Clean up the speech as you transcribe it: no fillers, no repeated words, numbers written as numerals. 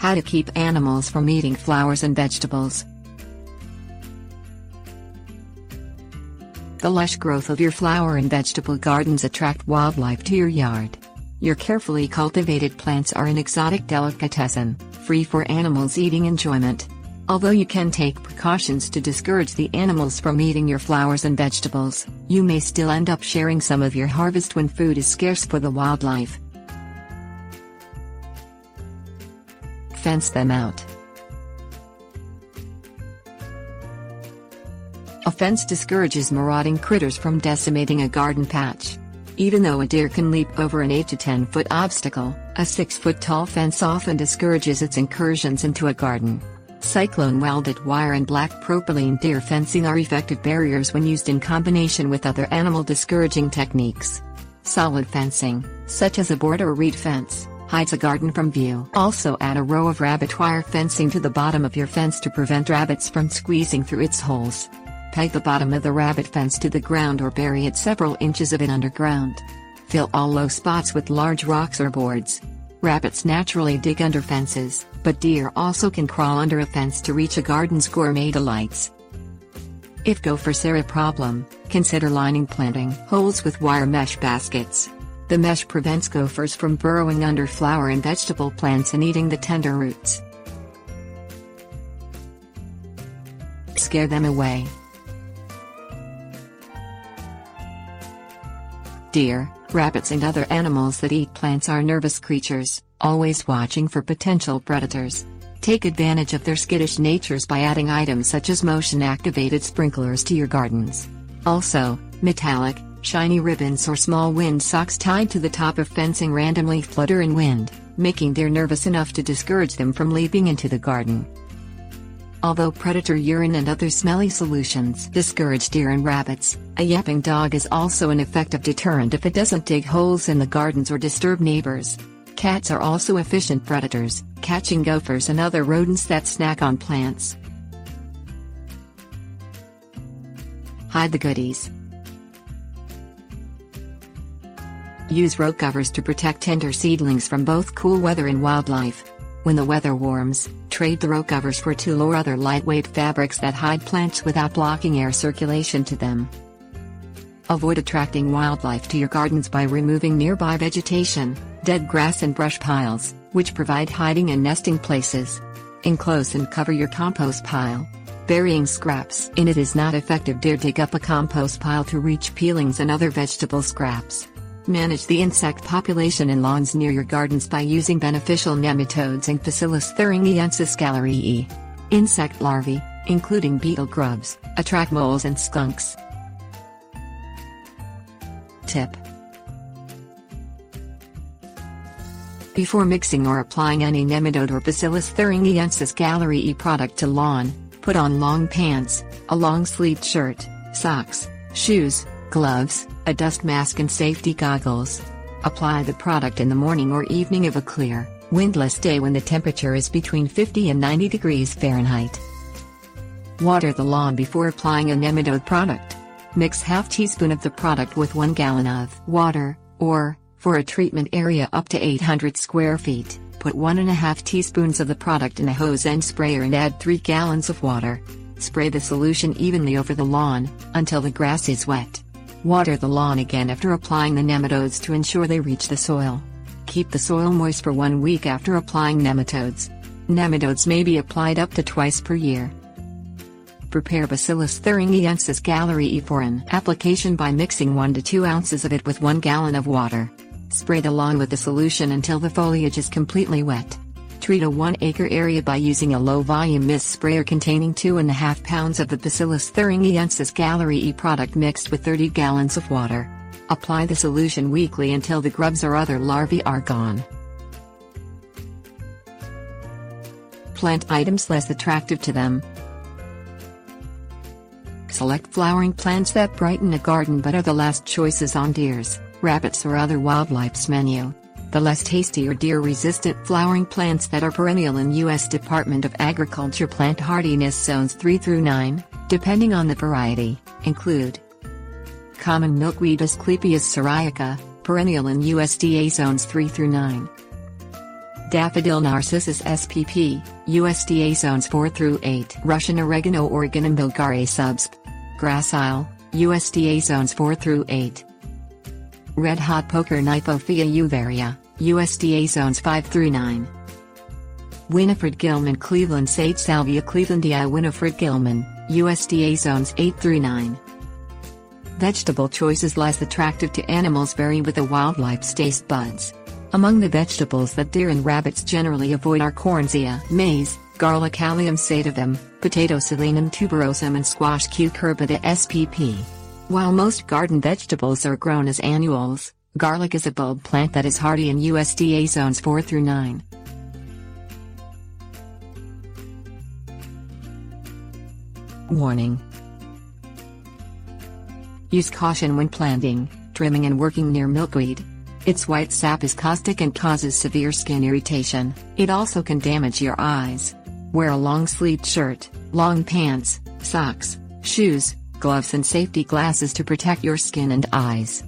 How to keep animals from eating flowers and vegetables. The lush growth of your flower and vegetable gardens attract wildlife to your yard. Your carefully cultivated plants are an exotic delicatessen, free for animals' eating enjoyment. Although you can take precautions to discourage the animals from eating your flowers and vegetables, you may still end up sharing some of your harvest when food is scarce for the wildlife. Fence them out. A fence discourages marauding critters from decimating a garden patch. Even though a deer can leap over an 8 to 10 foot obstacle, a 6-foot tall fence often discourages its incursions into a garden. Cyclone welded wire and black propylene deer fencing are effective barriers when used in combination with other animal discouraging techniques. Solid fencing, such as a board or reed fence, hides a garden from view. Also add a row of rabbit wire fencing to the bottom of your fence to prevent rabbits from squeezing through its holes. Peg the bottom of the rabbit fence to the ground or bury it several inches of it underground. Fill all low spots with large rocks or boards. Rabbits naturally dig under fences, but deer also can crawl under a fence to reach a garden's gourmet delights. If gophers are a problem, consider lining planting holes with wire mesh baskets. The mesh prevents gophers from burrowing under flower and vegetable plants and eating the tender roots. Scare them away. Deer, rabbits and other animals that eat plants are nervous creatures, always watching for potential predators. Take advantage of their skittish natures by adding items such as motion-activated sprinklers to your gardens. Also, metallic, shiny ribbons or small wind socks tied to the top of fencing randomly flutter in wind, making deer nervous enough to discourage them from leaping into the garden. Although predator urine and other smelly solutions discourage deer and rabbits, a yapping dog is also an effective deterrent if it doesn't dig holes in the gardens or disturb neighbors. Cats are also efficient predators, catching gophers and other rodents that snack on plants. Hide the goodies. Use row covers to protect tender seedlings from both cool weather and wildlife. When the weather warms, trade the row covers for tulle or other lightweight fabrics that hide plants without blocking air circulation to them. Avoid attracting wildlife to your gardens by removing nearby vegetation, dead grass and brush piles, which provide hiding and nesting places. Enclose and cover your compost pile. Burying scraps in it is not effective. Deer dig up a compost pile to reach peelings and other vegetable scraps. Manage the insect population in lawns near your gardens by using beneficial nematodes and Bacillus thuringiensis gallerii. Insect larvae, including beetle grubs, attract moles and skunks. Tip: before mixing or applying any nematode or Bacillus thuringiensis gallerii product to lawn, put on long pants, a long-sleeved shirt, socks, shoes, gloves, a dust mask and safety goggles. Apply the product in the morning or evening of a clear, windless day when the temperature is between 50 and 90 degrees Fahrenheit. Water the lawn before applying a nematode product. Mix half teaspoon of the product with 1 gallon of water, or, for a treatment area up to 800 square feet, put 1.5 teaspoons of the product in a hose end sprayer and add 3 gallons of water. Spray the solution evenly over the lawn, until the grass is wet. Water the lawn again after applying the nematodes to ensure they reach the soil. Keep the soil moist for 1 week after applying nematodes. Nematodes may be applied up to twice per year. Prepare Bacillus thuringiensis gallerii for an application by mixing 1 to 2 ounces of it with 1 gallon of water. Spray the lawn with the solution until the foliage is completely wet. Treat a 1-acre area by using a low-volume mist sprayer containing 2.5 pounds of the Bacillus thuringiensis gallerii product mixed with 30 gallons of water. Apply the solution weekly until the grubs or other larvae are gone. Plant items less attractive to them. Select flowering plants that brighten a garden but are the last choices on deer's, rabbits' or other wildlife's menu. The less tasty or deer-resistant flowering plants that are perennial in U.S. Department of Agriculture plant hardiness zones 3 through 9, depending on the variety, include common milkweed Asclepias syriaca, perennial in USDA zones 3 through 9. Daffodil Narcissus SPP, USDA Zones 4 through 8. Russian Oregano Origanum vulgare subsp. Gracile, USDA Zones 4 through 8. Red Hot Poker Knifophia uvaria, USDA Zones 5 through 9. Winifred Gilman Cleveland Sage Salvia clevelandii Winifred Gilman, USDA Zones 8 through 9. Vegetable choices less attractive to animals vary with the wildlife's taste buds. Among the vegetables that deer and rabbits generally avoid are cornzea, maize, garlic Allium sativum, potato Solanum tuberosum and squash Cucurbita spp. While most garden vegetables are grown as annuals, garlic is a bulb plant that is hardy in USDA Zones 4 through 9. Warning. Use caution when planting, trimming and working near milkweed. Its white sap is caustic and causes severe skin irritation. It also can damage your eyes. Wear a long-sleeved shirt, long pants, socks, shoes, gloves and safety glasses to protect your skin and eyes.